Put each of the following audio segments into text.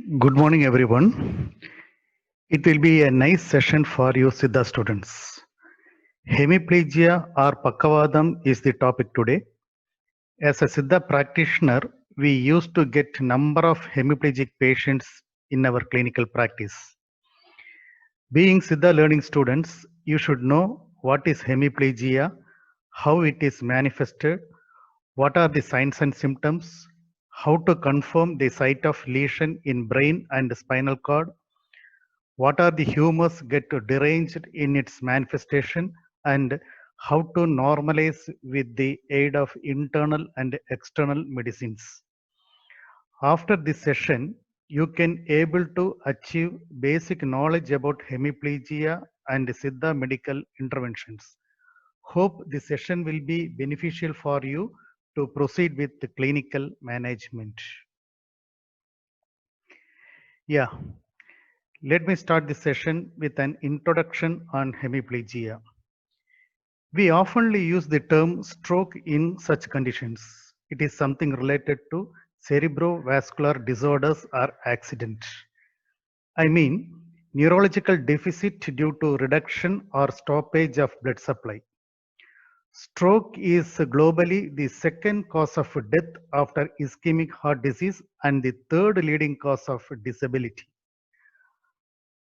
Good morning, everyone. It will be a nice session for you Siddha students. Hemiplegia or Pakavadam is the topic today. As a Siddha practitioner, we used to get number of hemiplegic patients in our clinical practice. Being Siddha learning students, you should know what is hemiplegia, how it is manifested, what are the signs and symptoms, how to confirm the site of lesion in brain and spinal cord, what are the humors get deranged in its manifestation, and how to normalize with the aid of internal and external medicines. After this session, you can able to achieve basic knowledge about hemiplegia and Siddha medical interventions. Hope this session will be beneficial for you to proceed with the clinical management. Yeah, let me start this session with an introduction on hemiplegia. We oftenly use the term stroke in such conditions. It is something related to cerebrovascular disorders or accident. I mean, neurological deficit due to reduction or stoppage of blood supply. Stroke is globally the second cause of death after ischemic heart disease and the third leading cause of disability.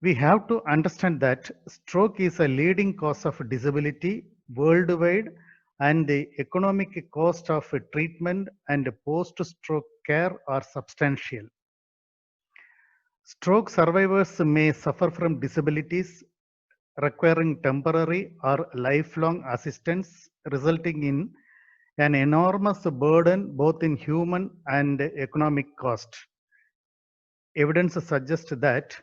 We have to understand that stroke is a leading cause of disability worldwide and the economic cost of treatment and post-stroke care are substantial. Stroke survivors may suffer from disabilities requiring temporary or lifelong assistance, resulting in an enormous burden both in human and economic cost. Evidence suggests that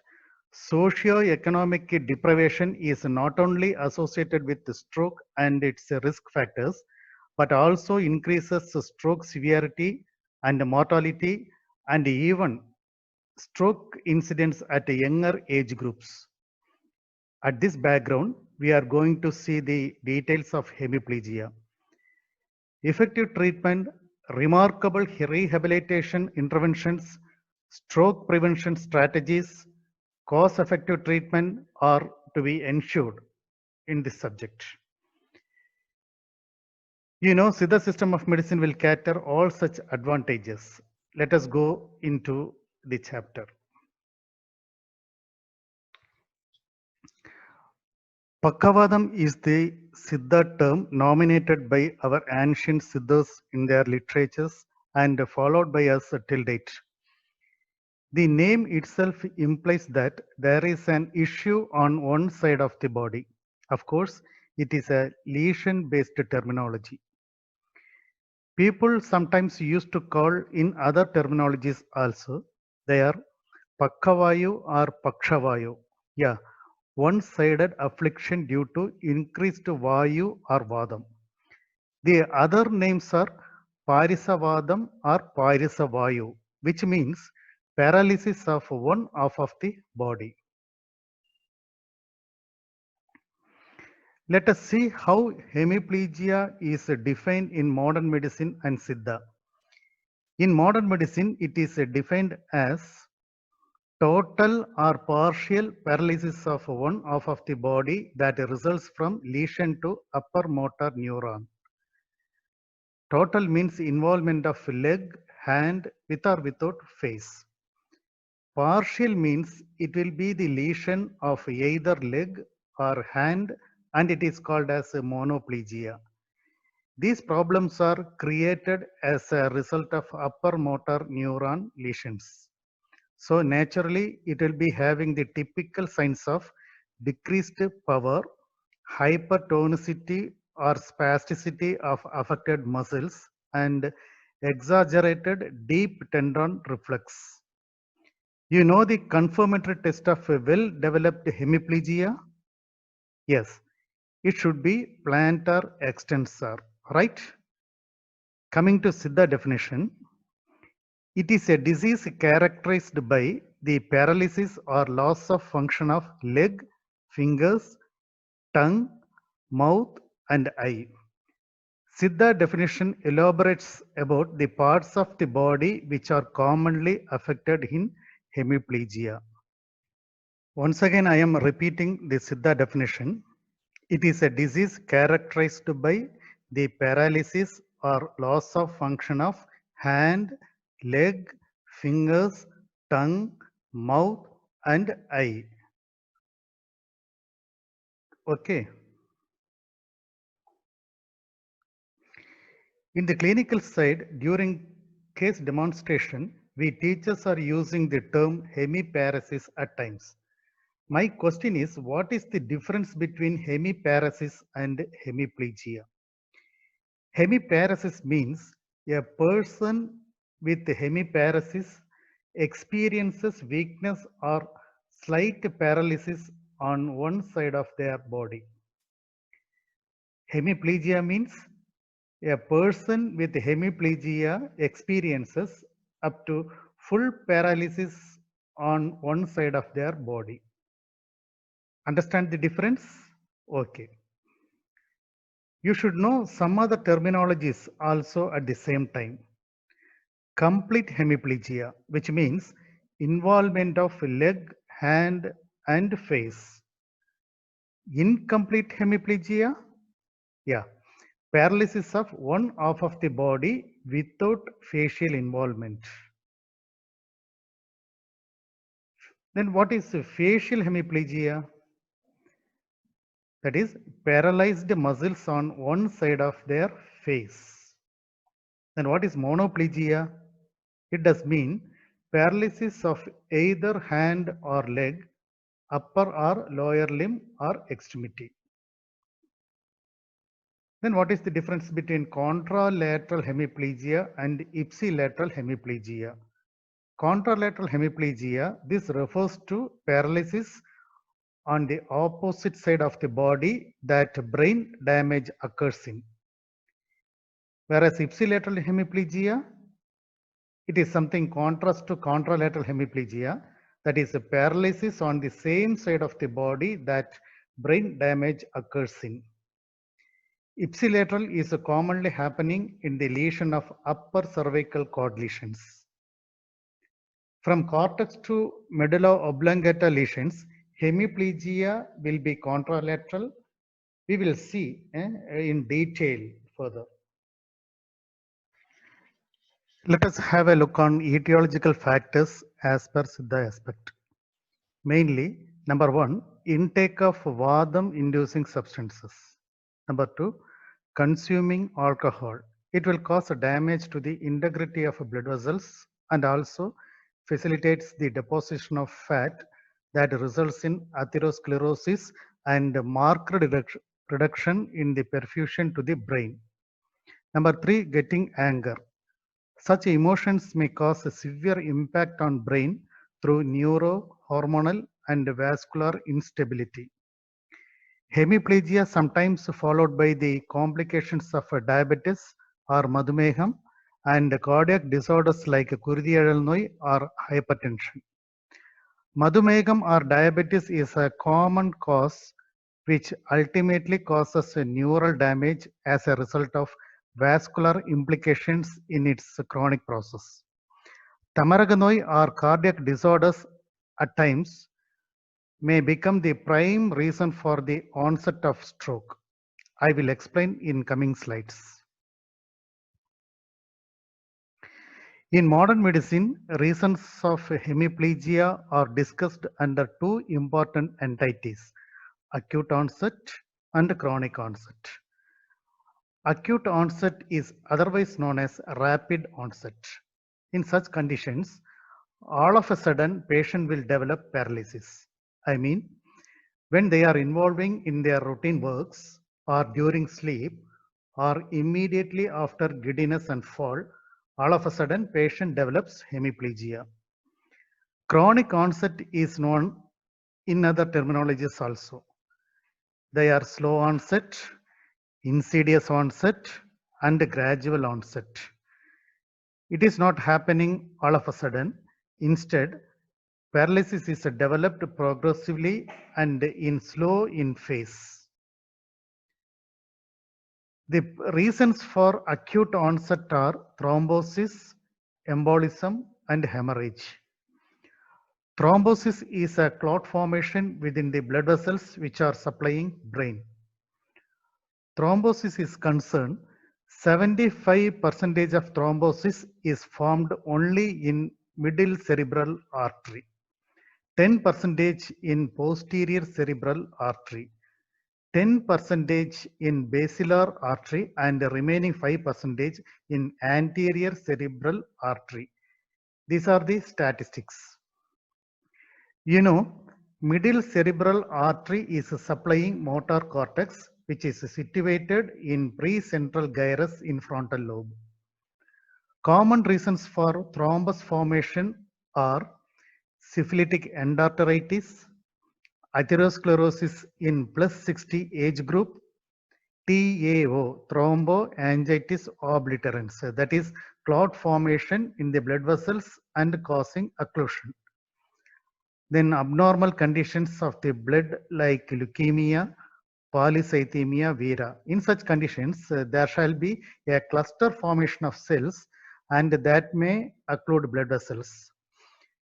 socio-economic deprivation is not only associated with stroke and its risk factors, but also increases stroke severity and mortality and even stroke incidence at younger age groups. At this background, we are going to see the details of hemiplegia. Effective treatment, remarkable rehabilitation interventions, stroke prevention strategies, cost-effective treatment are to be ensured in this subject. You know, Siddha system of medicine will cater all such advantages. Let us go into the chapter. Pakavadam is the Siddha term nominated by our ancient Siddhas in their literatures and followed by us till date. The name itself implies that there is an issue on one side of the body. Of course, it is a lesion-based terminology. People sometimes used to call in other terminologies also. They are Pakkavayu or Pakshavayu. Yeah, one-sided affliction due to increased Vayu or Vadam. The other names are Parisavadam or Parisavayu, which means paralysis of one half of the body. Let us see how hemiplegia is defined in modern medicine and Siddha. In modern medicine, it is defined as total or partial paralysis of one half of the body that results from lesion to upper motor neuron. Total means involvement of leg, hand, with or without face. Partial means it will be the lesion of either leg or hand and it is called as monoplegia. These problems are created as a result of upper motor neuron lesions. So naturally, it will be having the typical signs of decreased power, hypertonicity or spasticity of affected muscles, and exaggerated deep tendon reflex. You know the confirmatory test of a well-developed hemiplegia? Yes, it should be plantar extensor, right? Coming to Siddha definition, it is a disease characterized by the paralysis or loss of function of leg, fingers, tongue, mouth, and eye. Siddha definition elaborates about the parts of the body which are commonly affected in hemiplegia. Once again, I am repeating the Siddha definition. It is a disease characterized by the paralysis or loss of function of hand, leg, fingers, tongue, mouth, and eye. Okay. In the clinical side, during case demonstration, we teachers are using the term hemiparesis at times. My question is, what is the difference between hemiparesis and hemiplegia? Hemiparesis means a person with hemiparesis experiences weakness or slight paralysis on one side of their body. Hemiplegia means a person with hemiplegia experiences up to full paralysis on one side of their body. Understand the difference? Okay. You should know some other terminologies also at the same time. Complete hemiplegia, which means involvement of leg, hand, and face. Incomplete hemiplegia, yeah, paralysis of one half of the body without facial involvement. Then what is facial hemiplegia? That is paralyzed muscles on one side of their face. Then what is monoplegia? It does mean paralysis of either hand or leg, upper or lower limb or extremity. Then what is the difference between contralateral hemiplegia and ipsilateral hemiplegia? Contralateral hemiplegia, this refers to paralysis on the opposite side of the body that brain damage occurs in. Whereas ipsilateral hemiplegia, it is something contrast to contralateral hemiplegia, that is a paralysis on the same side of the body that brain damage occurs in. Ipsilateral is commonly happening in the lesion of upper cervical cord lesions. From cortex to medulla oblongata lesions, hemiplegia will be contralateral. We will see in detail further. Let us have a look on etiological factors as per Siddha aspect. Mainly, number one, intake of Vadam inducing substances. Number two, consuming alcohol. It will cause a damage to the integrity of blood vessels and also facilitates the deposition of fat that results in atherosclerosis and marked reduction in the perfusion to the brain. Number three, getting anger. Such emotions may cause a severe impact on brain through neuro, hormonal, and vascular instability. Hemiplegia sometimes followed by the complications of diabetes or madhumeham and cardiac disorders like Kurdiyaral Noi or hypertension. Madhumeham or diabetes is a common cause which ultimately causes a neural damage as a result of vascular implications in its chronic process. Tamaraganoi or cardiac disorders at times may become the prime reason for the onset of stroke. I will explain in coming slides. In modern medicine, reasons of hemiplegia are discussed under two important entities, acute onset and chronic onset. Acute onset is otherwise known as rapid onset. In such conditions, all of a sudden patient will develop paralysis. I mean, when they are involving in their routine works or during sleep or immediately after giddiness and fall, all of a sudden patient develops hemiplegia. Chronic onset is known in other terminologies also. They are slow onset, insidious onset, and gradual onset. It is not happening all of a sudden. Instead, paralysis is developed progressively and in slow in phase. The reasons for acute onset are thrombosis, embolism, and hemorrhage. Thrombosis is a clot formation within the blood vessels which are supplying brain. Thrombosis is concerned, 75% of thrombosis is formed only in middle cerebral artery, 10% in posterior cerebral artery, 10% in basilar artery, and the remaining 5% in anterior cerebral artery. These are the statistics. You know, middle cerebral artery is supplying motor cortex, which is situated in precentral gyrus in frontal lobe. Common reasons for thrombus formation are syphilitic endarteritis, atherosclerosis in plus 60 age group, TAO, thromboangiitis obliterans, that is clot formation in the blood vessels and causing occlusion. Then abnormal conditions of the blood like leukemia, polycythemia vera. In such conditions, there shall be a cluster formation of cells and that may occlude blood vessels.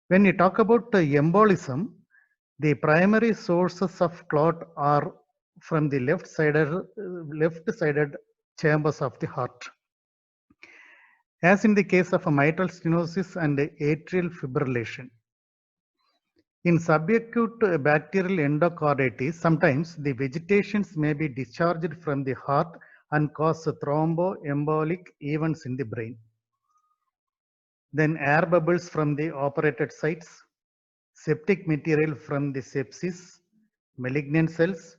When we talk about embolism, the primary sources of clot are from the left-sided chambers of the heart. As in the case of a mitral stenosis and atrial fibrillation. In subacute bacterial endocarditis, sometimes the vegetations may be discharged from the heart and cause thromboembolic events in the brain. Then air bubbles from the operated sites, septic material from the sepsis, malignant cells,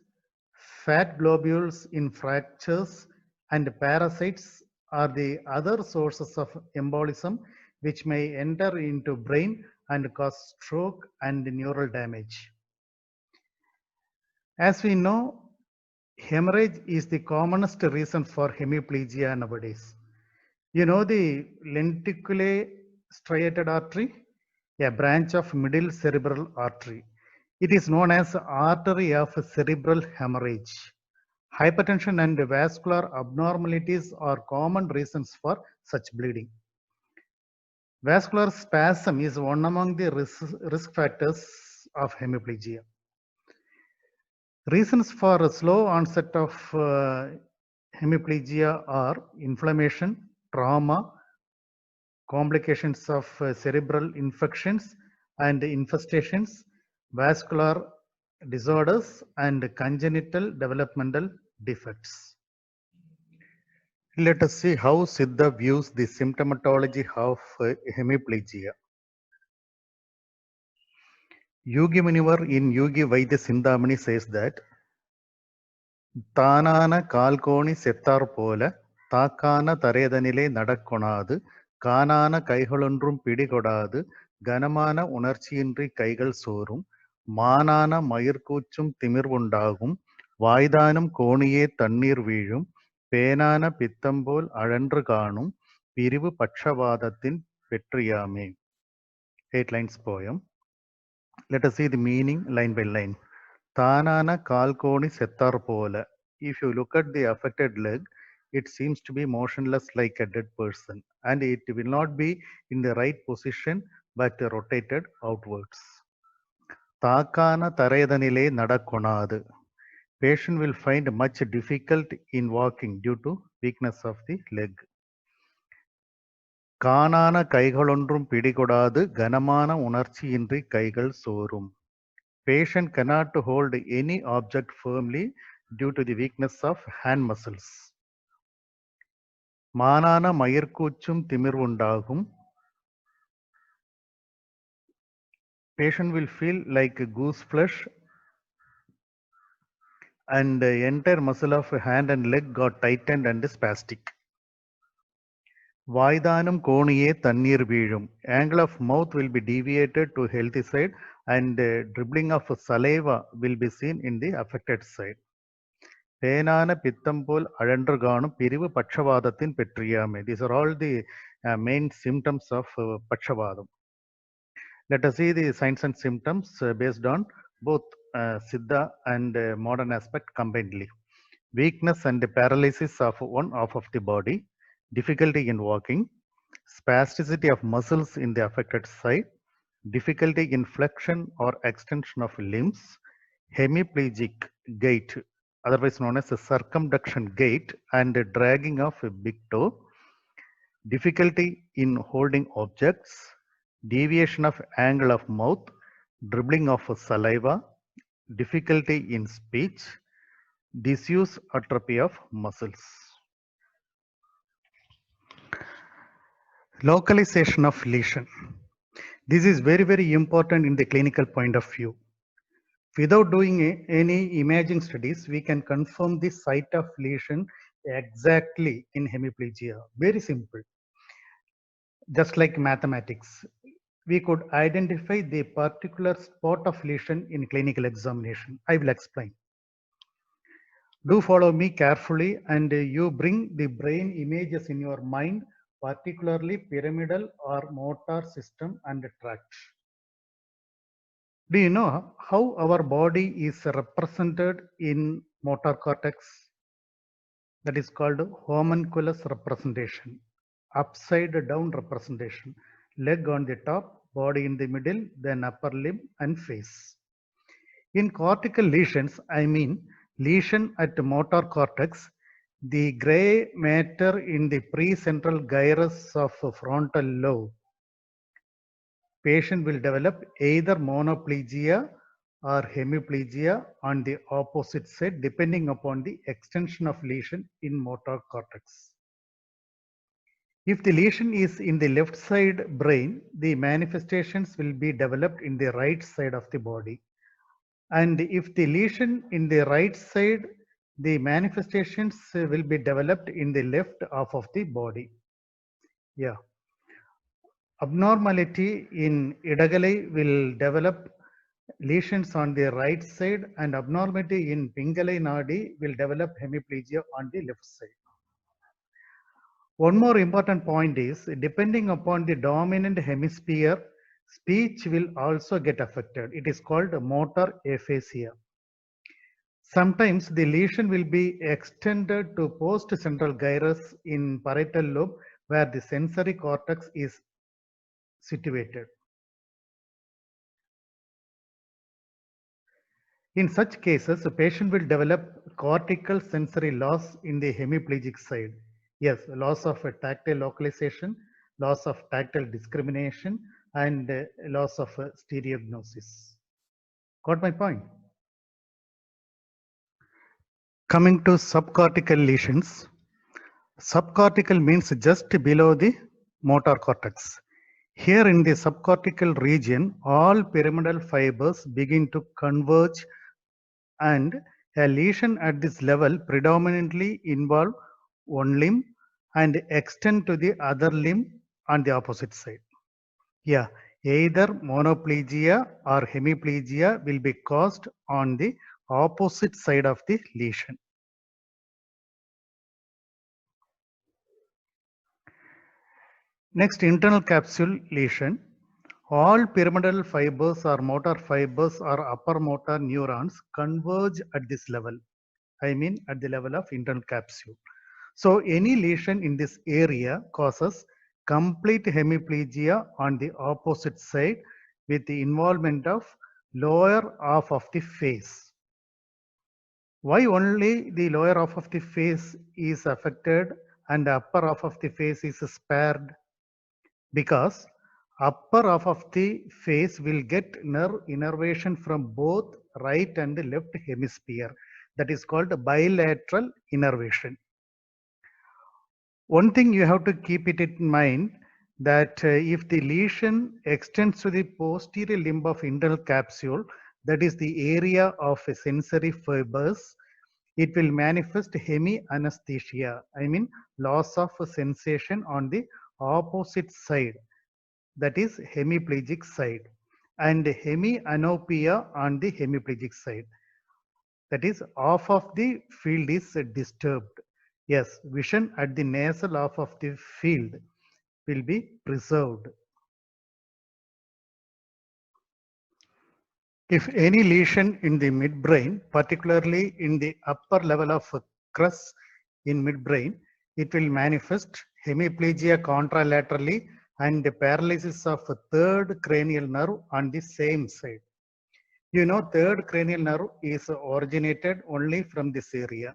fat globules in fractures, and parasites are the other sources of embolism which may enter into brain and cause stroke and neural damage. As we know, hemorrhage is the commonest reason for hemiplegia nowadays. You know the lenticulae striated artery, a branch of middle cerebral artery. It is known as artery of cerebral hemorrhage. Hypertension and vascular abnormalities are common reasons for such bleeding. Vascular spasm is one among the risk factors of hemiplegia. Reasons for a slow onset of hemiplegia are inflammation, trauma, complications of cerebral infections and infestations, vascular disorders, and congenital developmental defects. Let us see how Siddha views the symptomatology of hemiplegia. Yogi Munivar in Yogi Vaidya Sindhamani says that தானான கால்கோணி செத்தார் போல தாக்கான தரேதனிலே நடக்கொணாது காணான கைகளொன்றும் பிடிகொடாது கனமான உணர்ச்சியின்றி கைகள் சோறும் மானான மயிர்கூச்சும் திமிர்வுண்டாகும் வாய்தானும் கோணியே தண்ணீர் வீழும் பேனான பித்தம்போல் அழன்று காணும் பிரிவு பட்சவாதத்தின் வெற்றியாமே. 8 lines poem. Let us see the meaning line by line. Tanana kalkoni settar pola. If you look at the affected leg, it seems to be motionless like a dead person, and it will not be in the right position but rotated outwards. Takana taredanile nadakonadu. Patient will find much difficult in walking due to weakness of the leg. காணான கைகளொன்றும் பிடிகொடாது கனமான உணர்ச்சியின்றி கைகள் சோறும். Patient cannot hold any object firmly due to the weakness of hand muscles. மானான மயிர்கூச்சும் திமிர்வுண்டாகும். Patient will feel like goose flesh and the entire muscle of hand and leg got tightened and spastic. Vaidanam koniye tannir veezhum. Angle of mouth will be deviated to healthy side and dribbling of saliva will be seen in the affected side. Penana Pithampol Adandraganum Pirivu Pachavadatin Petriyame. These are all the main symptoms of Pachavadam. Let us see the signs and symptoms based on both Siddha and modern aspect combinedly. Weakness and paralysis of one half of the body, difficulty in walking, spasticity of muscles in the affected side, difficulty in flexion or extension of limbs, hemiplegic gait, otherwise known as a circumduction gait, and dragging of a big toe, difficulty in holding objects, deviation of angle of mouth, dribbling of saliva, difficulty in speech, disuse atrophy of muscles. Localization of lesion. This is very, very important in the clinical point of view. Without doing any imaging studies, we can confirm the site of lesion exactly in hemiplegia. Very simple. Just like mathematics, we could identify the particular spot of lesion in clinical examination. I will explain. Do follow me carefully, and you bring the brain images in your mind, particularly pyramidal or motor system and tract. Do you know how our body is represented in motor cortex? That is called homunculus representation, upside down representation, leg on the top, body in the middle, then upper limb and face. In cortical lesions, I mean lesion at motor cortex, the gray matter in the precentral gyrus of frontal lobe, patient will develop either monoplegia or hemiplegia on the opposite side depending upon the extension of lesion in motor cortex. If the lesion is in the left side brain, the manifestations will be developed in the right side of the body. And if the lesion in the right side, the manifestations will be developed in the left half of the body. Yeah. Abnormality in Idagalai will develop lesions on the right side, and abnormality in Pingalai Nadi will develop hemiplegia on the left side. One more important point is, depending upon the dominant hemisphere, speech will also get affected. It is called motor aphasia. Sometimes the lesion will be extended to post-central gyrus in parietal lobe where the sensory cortex is situated. In such cases, a patient will develop cortical sensory loss in the hemiplegic side. Yes, loss of tactile localization, loss of tactile discrimination, and loss of stereognosis. Got my point? Coming to subcortical lesions. Subcortical means just below the motor cortex. Here in the subcortical region, all pyramidal fibers begin to converge, and a lesion at this level predominantly involve one limb and extend to the other limb on the opposite side. Yeah, either monoplegia or hemiplegia will be caused on the opposite side of the lesion. Next, internal capsule lesion. All pyramidal fibers or motor fibers or upper motor neurons converge at this level. I mean at the level of internal capsule. So any lesion in this area causes complete hemiplegia on the opposite side with the involvement of lower half of the face. Why only the lower half of the face is affected and the upper half of the face is spared? Because upper half of the face will get nerve innervation from both right and left hemisphere. That is called bilateral innervation. One thing you have to keep it in mind that if the lesion extends to the posterior limb of internal capsule, that is the area of sensory fibers, it will manifest hemianesthesia. I mean loss of sensation on the opposite side, that is hemiplegic side, and hemianopia on the hemiplegic side. That is half of the field is disturbed. Yes, vision at the nasal half of the field will be preserved. If any lesion in the midbrain, particularly in the upper level of crus in midbrain, it will manifest hemiplegia contralaterally and the paralysis of third cranial nerve on the same side. You know, third cranial nerve is originated only from this area.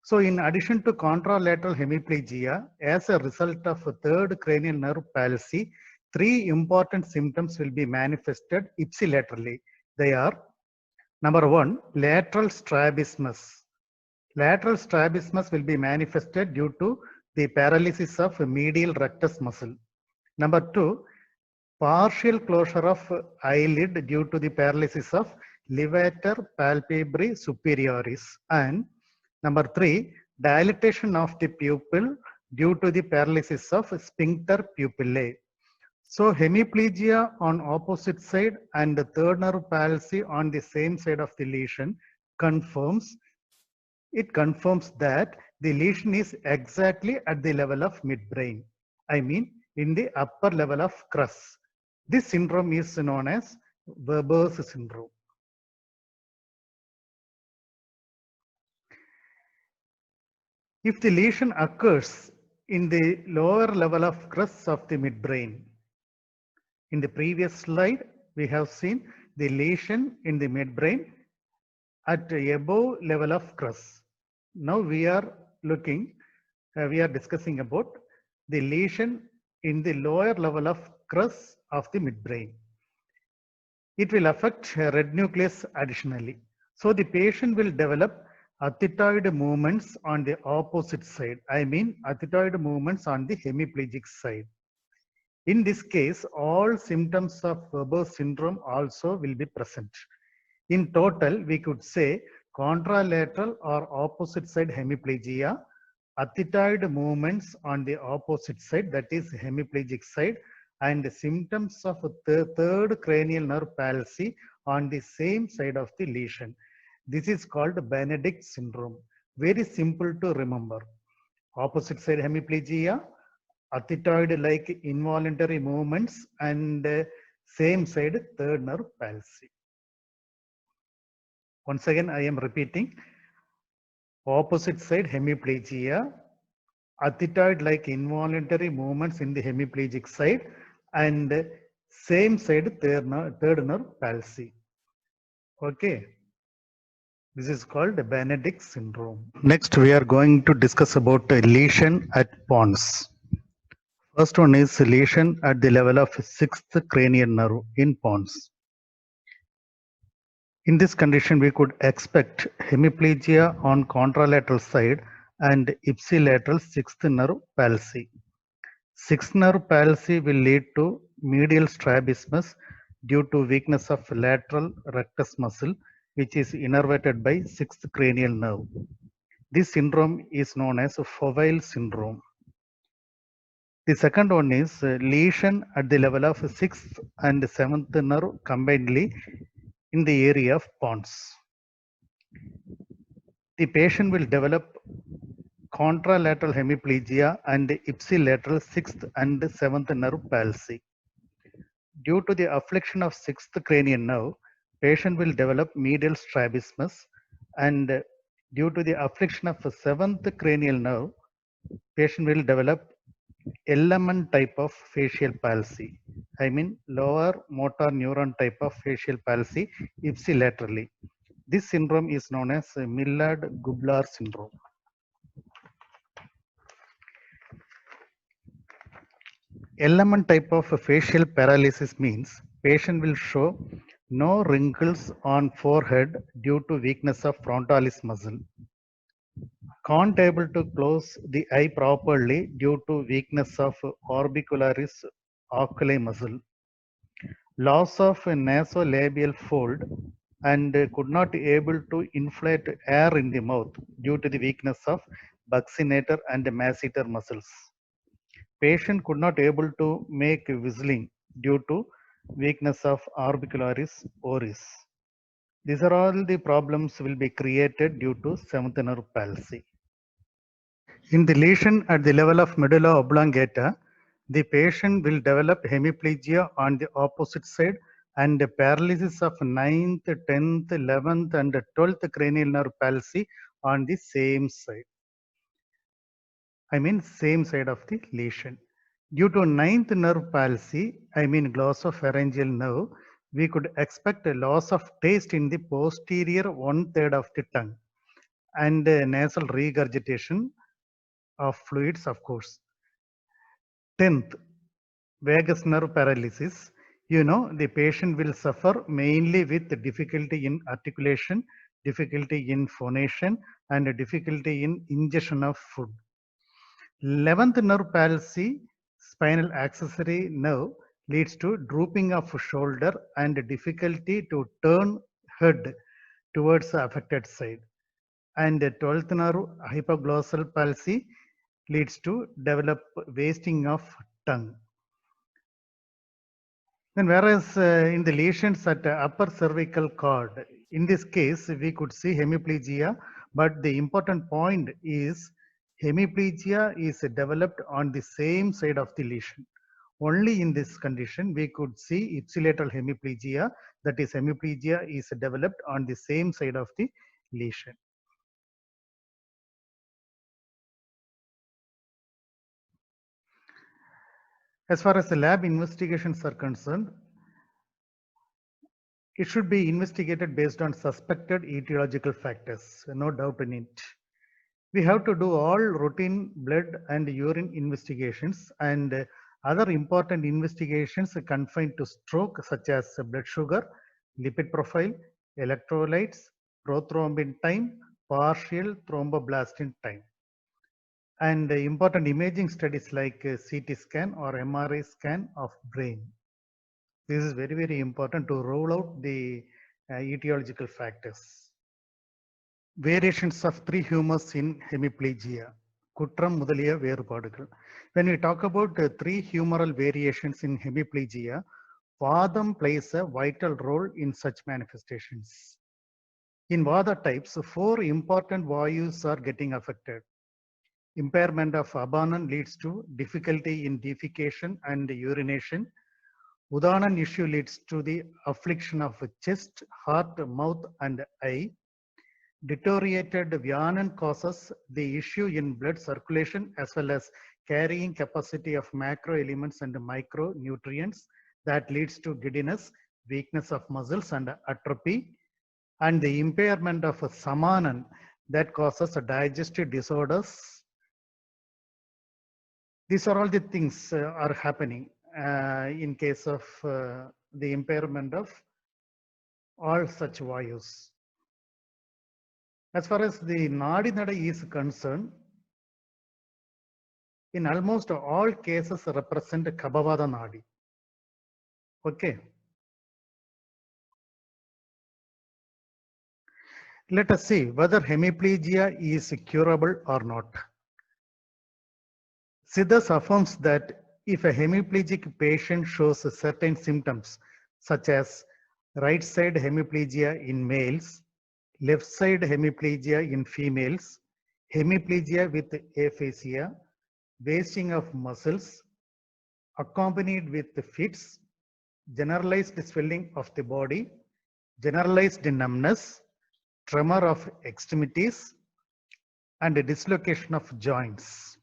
So in addition to contralateral hemiplegia, as a result of third cranial nerve palsy, three important symptoms will be manifested ipsilaterally. They are: number one, lateral strabismus. Lateral strabismus will be manifested due to the paralysis of medial rectus muscle. Number two, partial closure of eyelid due to the paralysis of levator palpebrae superioris. And number three, dilatation of the pupil due to the paralysis of sphincter pupillae. So hemiplegia on opposite side and the third nerve palsy on the same side of the lesion confirms that the lesion is exactly at the level of midbrain. I mean, in the upper level of crus. This syndrome is known as Weber's syndrome. If the lesion occurs in the lower level of crus of the midbrain, in the previous slide, we have seen the lesion in the midbrain at above level of crus. Now we are discussing about the lesion in the lower level of crus of the midbrain. It will affect red nucleus additionally. So the patient will develop athetoid movements on the opposite side. I mean athetoid movements on the hemiplegic side. In this case, all symptoms of Weber's syndrome also will be present. In total, we could say contralateral or opposite side hemiplegia, athetoid movements on the opposite side, that is hemiplegic side, and the symptoms of third cranial nerve palsy on the same side of the lesion. This is called Benedict syndrome. Very simple to remember. Opposite side hemiplegia, athetoid-like involuntary movements, and same side third nerve palsy. Once again, I am repeating: opposite side hemiplegia, athetoid-like involuntary movements in the hemiplegic side, and same side third nerve palsy. Okay, this is called Benedict syndrome. Next, we are going to discuss about a lesion at pons. First one is lesion at the level of sixth cranial nerve in pons. In this condition, we could expect hemiplegia on contralateral side and ipsilateral sixth nerve palsy. Sixth nerve palsy will lead to medial strabismus due to weakness of lateral rectus muscle, which is innervated by sixth cranial nerve. This syndrome is known as Foville syndrome. The second one is lesion at the level of sixth and seventh nerve combinedly in the area of pons. The patient will develop contralateral hemiplegia and ipsilateral sixth and seventh nerve palsy. Due to the affliction of sixth cranial nerve, patient will develop medial strabismus, and due to the affliction of seventh cranial nerve, patient will develop LMN type of facial palsy. I mean lower motor neuron type of facial palsy ipsilaterally. This syndrome is known as Millard-Gublar syndrome. LMN type of facial paralysis means patient will show no wrinkles on forehead due to weakness of frontalis muscle. Can't able to close the eye properly due to weakness of orbicularis oculi muscle. Loss of nasolabial fold and could not able to inflate air in the mouth due to the weakness of buccinator and masseter muscles. Patient could not able to make whistling due to weakness of orbicularis oris. These are all the problems will be created due to seventh nerve palsy. In the lesion at the level of medulla oblongata, the patient will develop hemiplegia on the opposite side and paralysis of 9th, 10th, 11th, and 12th cranial nerve palsy on the same side. I mean, same side of the lesion. Due to ninth nerve palsy, I mean glossopharyngeal nerve, we could expect a loss of taste in the posterior 1/3 of the tongue and nasal regurgitation of fluids, of course. 10th, vagus nerve paralysis. You know, the patient will suffer mainly with difficulty in articulation, difficulty in phonation, and difficulty in ingestion of food. 11th nerve palsy, spinal accessory nerve, leads to drooping of shoulder and difficulty to turn head towards the affected side. And 12th nerve hypoglossal palsy leads to develop wasting of tongue. Then whereas in the lesions at upper cervical cord, in this case, we could see hemiplegia, but the important point is hemiplegia is developed on the same side of the lesion. Only in this condition, we could see ipsilateral hemiplegia, that is hemiplegia is developed on the same side of the lesion. As far as the lab investigations are concerned, it should be investigated based on suspected etiological factors, no doubt in it. We have to do all routine blood and urine investigations and other important investigations confined to stroke, such as blood sugar, lipid profile, electrolytes, prothrombin time, partial thromboblastin time. And important imaging studies like CT scan or MRI scan of brain. This is very, very important to rule out the etiological factors. Variations of three humors in hemiplegia. Kutram முதலிய வேறுபாடுகள். When we talk about three humoral variations in hemiplegia, Vadam plays a vital role in such manifestations. In Vada types, four important vayus are getting affected. Impairment of Abanan leads to difficulty in defecation and urination. Udanan issue leads to the affliction of chest, heart, mouth, and eye. Deteriorated Vyanan causes the issue in blood circulation as well as carrying capacity of macro elements and micronutrients that leads to giddiness, weakness of muscles, and atrophy. And the impairment of Samanan that causes digestive disorders. These are all the things are happening in case of the impairment of all such vayus. As far as the Nadi Nada is concerned, in almost all cases represent Kabavada Nadi. Okay. Let us see whether hemiplegia is curable or not. Siddhas affirms that if a hemiplegic patient shows certain symptoms such as right side hemiplegia in males, left side hemiplegia in females, hemiplegia with aphasia, wasting of muscles, accompanied with fits, generalized swelling of the body, generalized numbness, tremor of extremities, and dislocation of joints.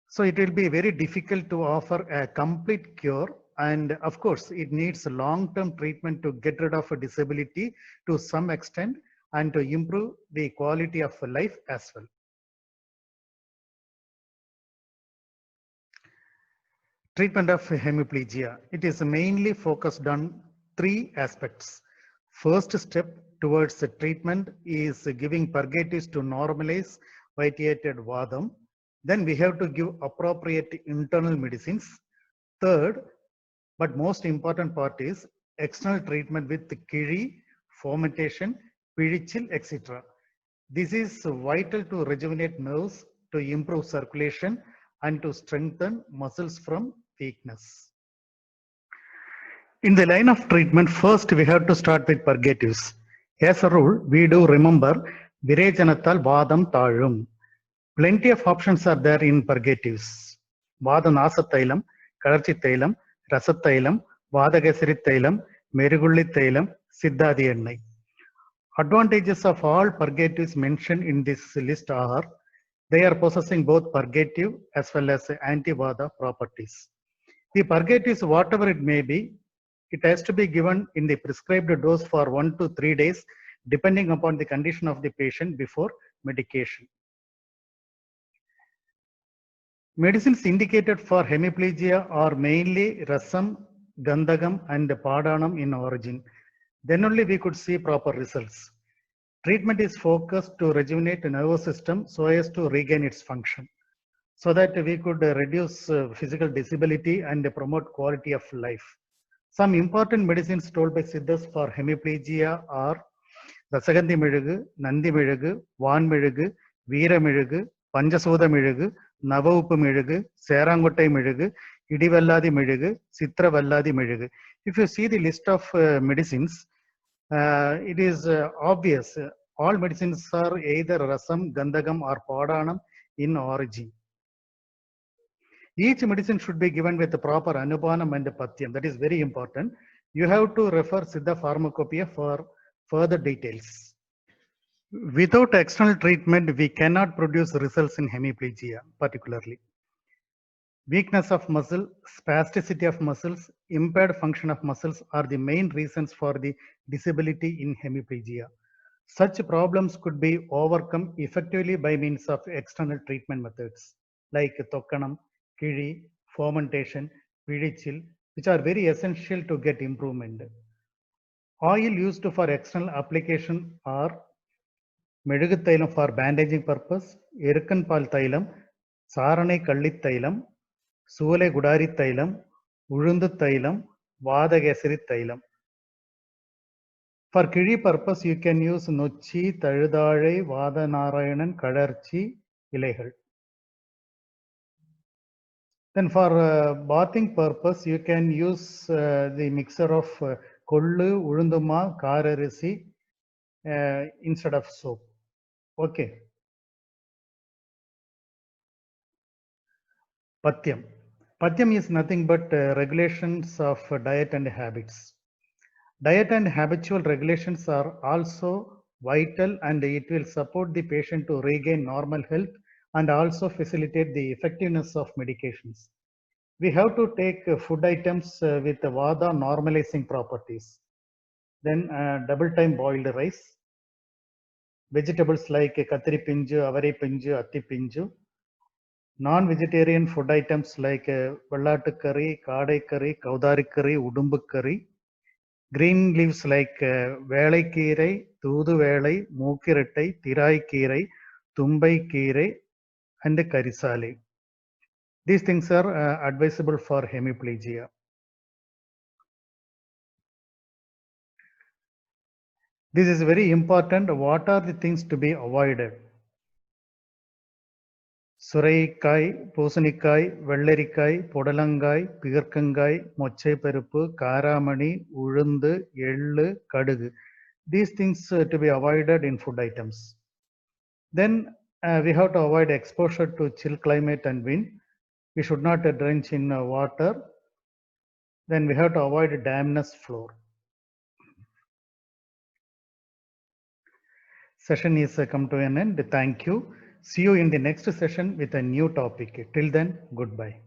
So it will be very difficult to offer a complete cure, and of course it needs long-term treatment to get rid of a disability to some extent and to improve the quality of life as well. Treatment of hemiplegia. It is mainly focused on three aspects. First step towards the treatment is giving purgatives to normalize vitiated vadam. Then we have to give appropriate internal medicines. Third, but most important part is external treatment with kiri, fomentation, pirichil, etc. This is vital to rejuvenate nerves, to improve circulation, and to strengthen muscles from weakness. In the line of treatment, first we have to start with purgatives. As a rule, we do remember Virejanathal Vadam Thalum. Plenty of options are there in purgatives. Vadanasa Thailam, Kalarchi Thailam, Rasa Thailam, Vadagasiri Thailam, Merigulli Thailam, Siddhadi Ennai. Advantages of all purgatives mentioned in this list are They are possessing both purgative as well as anti-vata properties. The purgatives, whatever it may be, it has to be given in the prescribed dose for 1 to 3 days, depending upon the condition of the patient before medication. Medicines indicated for hemiplegia are mainly rasam, gandhakam, and padanam in origin. Then only we could see proper results. Treatment is focused to rejuvenate the nervous system so as to regain its function, so that we could reduce physical disability and promote quality of life. Some important medicines told by Siddhas for hemiplegia are Rasagandhi Mirugu, Nandi Mirugu, Van Mirugu, Veera Mirugu, Panjasodha Mirugu, Navaupu Mirugu, Serangottai Mirugu, Idivalladi Mirugu, Sitra Valladi Mirugu. If you see the list of medicines, it is obvious. All medicines are either Rasam, Gandhakam or Padanam in origin. Each medicine should be given with the proper Anupanam and Pathyam. That is very important. You have to refer Siddha Pharmacopoeia for further details. Without external treatment, we cannot produce results in hemiplegia, particularly. Weakness of muscle, spasticity of muscles, impaired function of muscles are the main reasons for the disability in hemiplegia. Such problems could be overcome effectively by means of external treatment methods like Tokkanam, Kiri, fermentation, Vidichil, which are very essential to get improvement. Oil used for external application are Medugu Thailam for bandaging purpose, Irkan Pal Thailam, Sarane Kallit Thailam, Sule Gudari Thailam, Ulundu Thailam, Vadagasiri Thailam. For Kiri purpose, you can use Nochi, Tazhudazhai, Vadanarayanan, Kadarchi, Ilaigal. Then for bathing purpose, you can use the mixture of Kollu, Ulunduma, Kararisi instead of soap. Okay. Pathyam. Pathyam is nothing but regulations of diet and habits. Diet and habitual regulations are also vital, and it will support the patient to regain normal health and also facilitate the effectiveness of medications. We have to take food items with Vada normalizing properties. Then double time boiled rice, vegetables like Katri Pinju, Avari Pinju, Atti Pinju, non-vegetarian food items like Vallattu curry, Kadai curry, Kaudari curry, Udumbu curry, green leaves like Velai Keerai, Thudu Velai, Mookirattai, Thirai Keerai, Thumbai Keerai, and Karisale. These things are advisable for hemiplegia. This is very important. What are the things to be avoided? Suraikai, Posanikai, Vellarikai, Podalangai, Pirkangai, Mochai Perupu, Karamani, Ulundu, Yellu, Kadugu. These things to be avoided in food items. Then we have to avoid exposure to chill climate and wind. We should not drench in water. Then we have to avoid dampness floor. Session is come to an end. Thank you. See you in the next session with a new topic. Till then, goodbye.